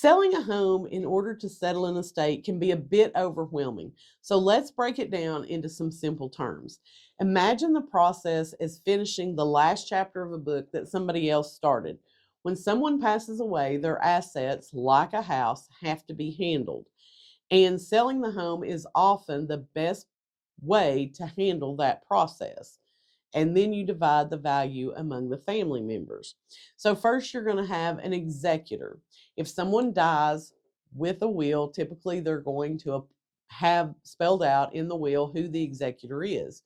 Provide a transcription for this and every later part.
Selling a home in order to settle an estate can be a bit overwhelming, so let's break it down into some simple terms. Imagine the process as finishing the last chapter of a book that somebody else started. When someone passes away, their assets, like a house, have to be handled, and selling the home is often the best way to handle that process. And then you divide the value among the family members. So, first, you're going to have an executor. If someone dies with a will, typically they're going to have spelled out in the will who the executor is.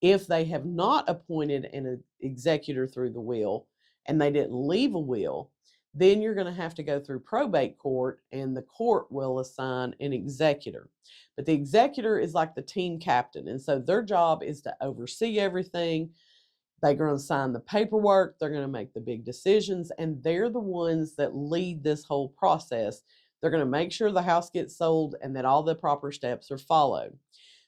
If they have not appointed an executor through the will and they didn't leave a will, then you're going to have to go through probate court and the court will assign an executor. But the executor is like the team captain, and so their job is to oversee everything. They're going to sign the paperwork, they're going to make the big decisions, and they're the ones that lead this whole process. They're going to make sure the house gets sold and that all the proper steps are followed.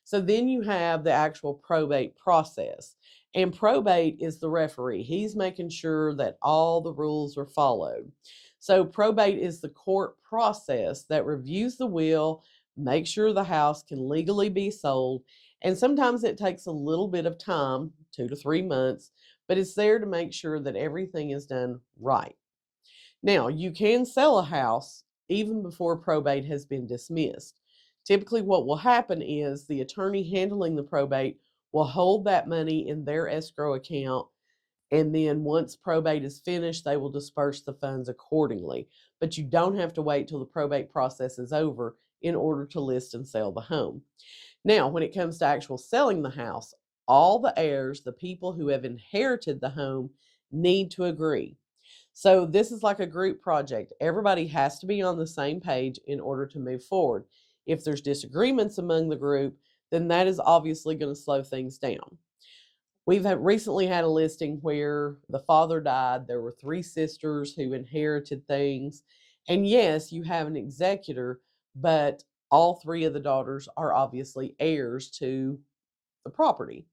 So then you have the actual probate process. And probate is the referee. He's making sure that all the rules are followed. So probate is the court process that reviews the will, makes sure the house can legally be sold. And sometimes it takes a little bit of time, 2 to 3 months, but it's there to make sure that everything is done right. Now, you can sell a house even before probate has been dismissed. Typically, what will happen is the attorney handling the probate will hold that money in their escrow account, and then once probate is finished, they will disperse the funds accordingly. But you don't have to wait till the probate process is over in order to list and sell the home. Now, when it comes to actual selling the house, all the heirs, the people who have inherited the home, need to agree. So this is like a group project. Everybody has to be on the same page in order to move forward. If there's disagreements among the group, then that is obviously going to slow things down. We've recently had a listing where the father died. There were 3 sisters who inherited things. And yes, you have an executor, but all 3 of the daughters are obviously heirs to the property.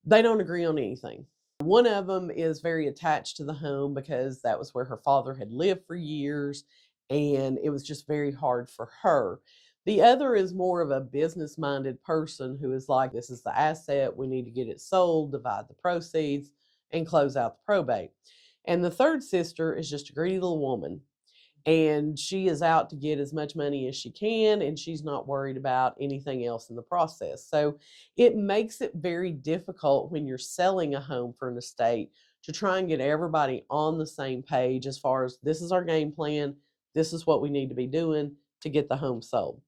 They don't agree on anything. One of them is very attached to the home because that was where her father had lived for years, and it was just very hard for her. The other is more of a business minded person who is like, this is the asset, we need to get it sold, divide the proceeds, and close out the probate. And the third sister is just a greedy little woman, and she is out to get as much money as she can, and she's not worried about anything else in the process. So it makes it very difficult when you're selling a home for an estate to try and get everybody on the same page as far as this is our game plan, this is what we need to be doing to get the home sold.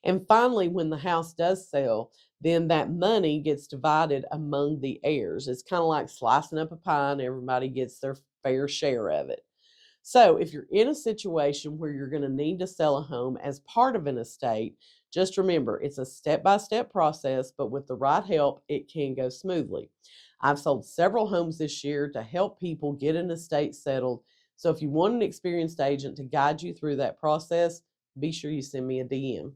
And finally, when the house does sell, then that money gets divided among the heirs. It's kind of like slicing up a pie and everybody gets their fair share of it. So, if you're in a situation where you're going to need to sell a home as part of an estate, just remember it's a step by step process, but with the right help, it can go smoothly. I've sold several homes this year to help people get an estate settled. So, if you want an experienced agent to guide you through that process, be sure you send me a DM.